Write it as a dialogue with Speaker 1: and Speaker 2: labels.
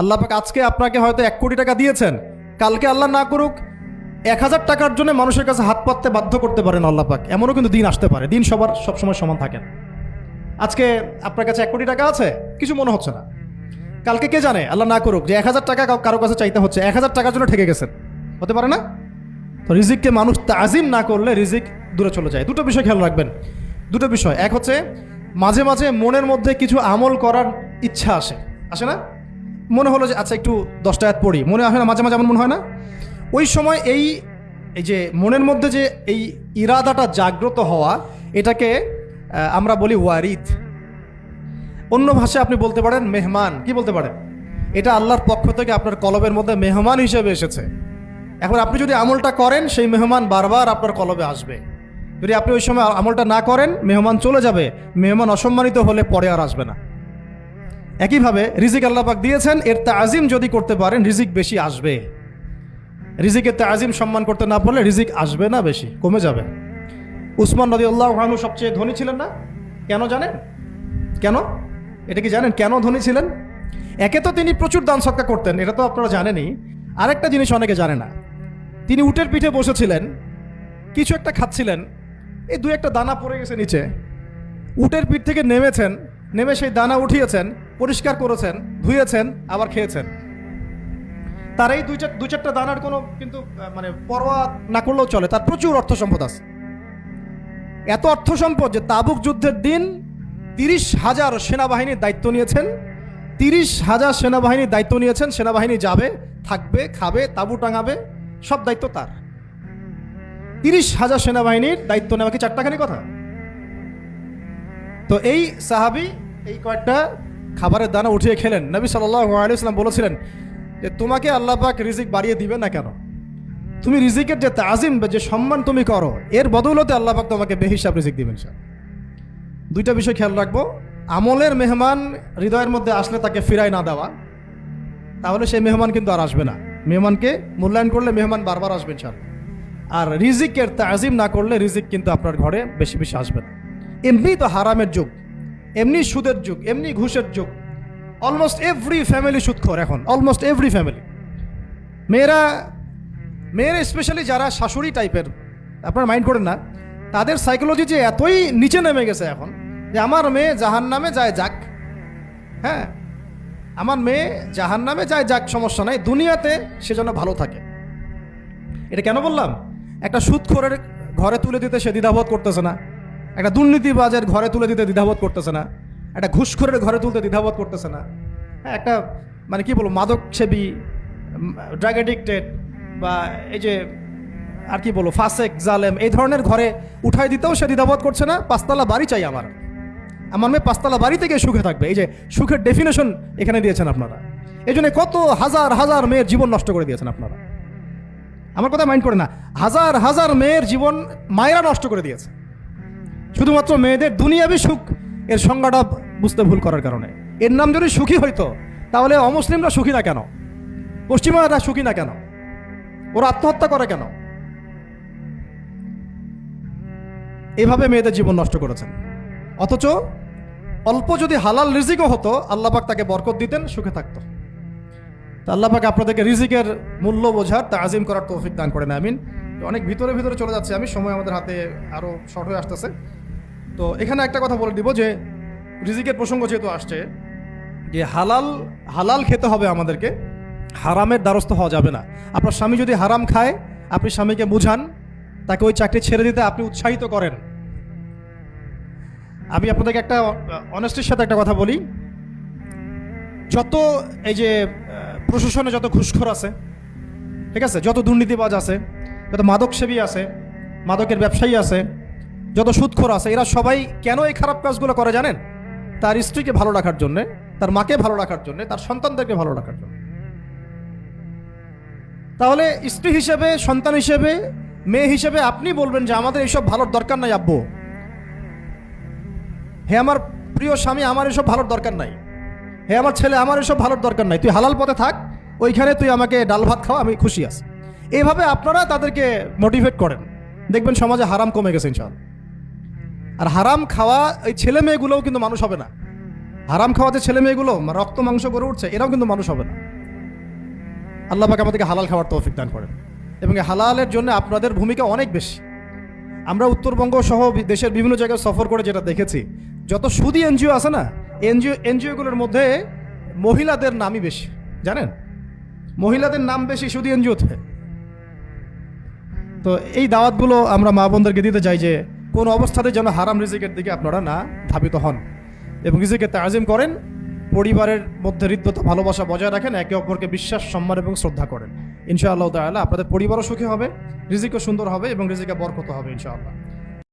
Speaker 1: আল্লাহ পাক আজকে আপনাকে হয়তো 1 কোটি টাকা দিয়েছেন, কালকে আল্লাহ না করুক 1000 টাকার জন্য মানুষের কাছে হাত পাততে বাধ্য করতে পারেন আল্লাহ পাক। এমনও কিন্তু দিন আসতে পারে, দিন সবসময় সমান থাকে না। আজকে আপনার কাছে 1 কোটি টাকা আছে, কিছু মনে হচ্ছে না। কালকে কে জানে, আল্লাহ না করুক যে 1000 টাকা কারো কাছে চাইতে হচ্ছে, 1000 টাকার জন্য ঠেকে গেছেন, হতে পারে না? তো রিজিককে মানুষ তাজিম না করলে রিজিক দূরে চলে যায়। দুটো বিষয় খেয়াল রাখবেন, দুটো বিষয়। এক হচ্ছে মাঝে মাঝে মনের মধ্যে কিছু আমল করার ইচ্ছা আসে না? মনে হলো যে আচ্ছা একটু 10টা আয়াত পড়ি, মনে আসে না মাঝে মাঝে? এমন মনে হয় না? ওই সময় এই যে মনের মধ্যে যে এই ইরাদাটা জাগ্রত হওয়া, এটাকে আমরা বলি ওয়ারিদ। অন্য ভাষায় আপনি বলতে পারেন মেহমান। কি বলতে পারেন? এটা আল্লাহর পক্ষ থেকে আপনার কলবের মধ্যে মেহমান হিসেবে এসেছে। এখন আপনি যদি আমলটা করেন, সেই মেহমান বারবার আপনার কলবে আসবে। যদি আপনি ওই সময় আমলটা না করেন, মেহমান চলে যাবে, মেহমান অসম্মানিত হলে পরে আর আসবে না। একইভাবে রিজিক আল্লাহ পাক দিয়েছেন, এর তাজিম যদি করতে পারেন রিজিক বেশি আসবে। রিজিকের তাজিম সম্মান করতে না পারলে রিজিক আসবে না, বেশি কমে যাবে। উসমান রাদিয়াল্লাহু আনহু সবচেয়ে ধনী ছিলেন না? কেন জানেন? কেন? এটা কি জানেন কেন ধনী ছিলেন? একে তো তিনি প্রচুর দান সদকা করতেন, এটা তো আপনারা জানেনই। আরেকটা জিনিস অনেকে জানে না, তিনি উটের পিঠে বসেছিলেন, কিছু একটা খাচ্ছিলেন, এই 2-1টা দানা পড়ে গেছে নিচে। উটের পিঠ থেকে নেমেছেন, নেমে সেই দানা উঠিয়েছেন, পরিষ্কার করেছেন, ধুয়েছেন, আবার খেয়েছেন। তার এই 2-4টা দানার কোনো কিন্তু মানে পরোয়া না করলেও চলে। তার প্রচুর অর্থ সম্পদ আছে, এত অর্থ সম্পদ যে তাবুক যুদ্ধের দিন 30,000 সেনাবাহিনীর দায়িত্ব নিয়েছেন। 30,000 সেনাবাহিনীর দায়িত্ব নিয়েছেন। সেনাবাহিনী যাবে, থাকবে, খাবে, তাঁবু টাঙাবে, সব দায়িত্ব তার। 30,000 সেনাবাহিনীর দায়িত্ব নেওয়া কি চারটাখানি কথা? তো এই সাহাবী এই কয়েকটা খাবারের দানা উঠিয়ে খেলেন। নবী সাল্লাল্লাহু আলাইহি ওয়াসাল্লাম বলেছিলেন যে তোমাকে আল্লাহ পাক রিজিক বাড়িয়ে দিবে না কেন? তুমি রিজিকের যে তাজিম বা যে সম্মান তুমি করো, এর বদৌলতে আল্লাহ পাক তোমাকে বেহিসাব রিজিক দিবেন। দুইটা বিষয় খেয়াল রাখবো। আমলের মেহমান হৃদয়ের মধ্যে আসলে তাকে ফিরায় না দেওয়া, তাহলে সেই মেহমান কিন্তু আর আসবে না। মেহমানকে মূল্যায়ন করলে মেহমান বারবার আসবে ইনশাআল্লাহ। আর রিজিকের তাজিম না করলে রিজিক কিন্তু আপনার ঘরে বেশি বেশি আসবে না। এমনি তো হারামের যুগ, এমনি সুদের যুগ, এমনি ঘুষের যুগ। অলমোস্ট এভরি ফ্যামিলি সুদখোর এখন, অলমোস্ট এভরি ফ্যামিলি। মেয়েরা স্পেশালি যারা শাশুড়ি টাইপের, আপনারা মাইন্ড করেন না, তাদের সাইকোলজি যে এতই নিচে নেমে গেছে এখন যে আমার মেয়ে জাহান্নামে যায় যাক, হ্যাঁ আমার মেয়ে জাহান্নামে যায় যাক, সমস্যা নাই, দুনিয়াতে সে যেন ভালো থাকে। এটা কেন বললাম? একটা সুদখোরের ঘরে তুলে দিতে সে দ্বিধাবোধ করতেছে না, একটা দুর্নীতিবাজের ঘরে তুলে দিতে দ্বিধাবোধ করতেছে না, একটা ঘুষখোরের ঘরে তুলতে দ্বিধাবোধ করতেছে না, হ্যাঁ একটা মানে কি বলবো মাদক সেবী, ড্রাগ অ্যাডিক্টেড বা এই যে আর কি বলবো ফাসেক জালেম, এই ধরনের ঘরে উঠাই দিতেও সে দ্বিধাবোধ করছে না। 5তলা বাড়ি চাই আমার মেয়ে 5তলা বাড়ি থেকে সুখে থাকবে। এই যে সুখের ডেফিনেশন এখানে দিয়েছেন আপনারা। এই জন্য কত হাজার হাজার মেয়ের জীবন নষ্ট করে দিয়েছেন আপনারা। আমার কথা মাইন্ড করে না, হাজার হাজার মেয়ের জীবন মায়েরা নষ্ট করে দিয়েছে শুধুমাত্র মেয়েদের দুনিয়াবি সুখ এর সংজ্ঞাটা বুঝতে ভুল করার কারণে। এর নাম যদি সুখী হইতো তাহলে অমুসলিমরা সুখী না কেন? পশ্চিমারা সুখী না কেন? ওরা আত্মহত্যা করে কেন? এভাবে মেয়েদের জীবন নষ্ট করেছেন। অথচ অল্প যদি হালাল রিজিকও হতো, আল্লাহ পাক তাকে বরকত দিতেন, সুখে থাকতো। তা আল্লাহ পাক আপনাদেরকে রিজিকের মূল্য বোঝার, তাজিম করার তৌফিক দান করেন, আমিন। অনেক ভিতরে চলে যাচ্ছে আমি, সময় আমাদের হাতে আরও শর্ট হয়ে আসতেছে। তো এখানে একটা কথা বলে দিব যে রিজিকের প্রসঙ্গ যেহেতু আসছে, যে হালাল খেতে হবে আমাদেরকে, হারামের দ্বারস্থ হওয়া যাবে না। আপনার স্বামী যদি হারাম খায়, আপনি স্বামীকে বুঝান, তাকে ওই চাকরি ছেড়ে দিতে আপনি উৎসাহিত করেন। আমি আপনাদেরকে একটা অনেস্টির সাথে একটা কথা বলি, যত এই যে প্রশাসনে যত ঘুষখোর আছে, ঠিক আছে, যত দুর্নীতিবাজ আছে, যত মাদকসেবী আছে, মাদকের ব্যবসায়ী আছে, যত সুদখোর আছে, এরা সবাই কেন এই খারাপ কাজগুলো করে জানেন? তার স্ত্রীকে ভালো রাখার জন্যে, তার মাকে ভালো রাখার জন্যে, তার সন্তানদেরকে ভালো রাখার জন্য। তাহলে স্ত্রী হিসেবে, সন্তান হিসেবে, মেয়ে হিসেবে আপনি বলবেন যে আমাদের এইসব ভালোর দরকার নাই আব্বু, হে আমার প্রিয় স্বামী, আমার এসব ভালোর দরকার নাই, হে আমার ছেলে, আমার এসব ভালোর দরকার নাই, তুই হালাল পথে থাক, ওইখানে তুই আমাকে ডাল ভাত খাওয়া, আমি খুশি আছি। এইভাবে আপনারা তাদেরকে মোটিভেট করেন, দেখবেন সমাজে হারাম কমে গেছে ইনশাআল্লাহ। আর হারাম খাওয়া এই ছেলে মেয়েগুলোও কিন্তু মানুষ হবে না। হারাম খাওয়া যে ছেলে মেয়েগুলো রক্ত মাংস গড়ে উঠছে, এরাও কিন্তু মানুষ হবে না। আল্লাহ পাক আমাদেরকে হালাল খাওয়ার তৌফিক দান করেন, এবং এই হালালের জন্য আপনাদের ভূমিকা অনেক বেশি। আমরা উত্তরবঙ্গ সহ দেশের বিভিন্ন জায়গায় সফর করে যেটা দেখেছি, যত সুদী এনজিও আছে না, এনজিওগুলোর মধ্যে মহিলাদের নামই বেশি, জানেন? মহিলাদের নাম বেশি সুদী এনজিওতে। তো এই দাওয়াতগুলো আমরা মা বোনদেরকে দিতে চাই যে কোনো অবস্থাতে যেন হারাম রিজিকের দিকে আপনারা না ধাবিত হন, এবং রিজিকে তাজিম করেন, পরিবারের মধ্যে হৃদ্যতা ভালোবাসা বজায় রাখেন, একে অপরকে বিশ্বাস, সম্মান এবং শ্রদ্ধা করেন। ইনশাআল্লাহ তাআলা আপনাদের পরিবারও সুখী হবে, রিজিকও সুন্দর হবে এবং রিজিকে বরকত হবে ইনশাআল্লাহ।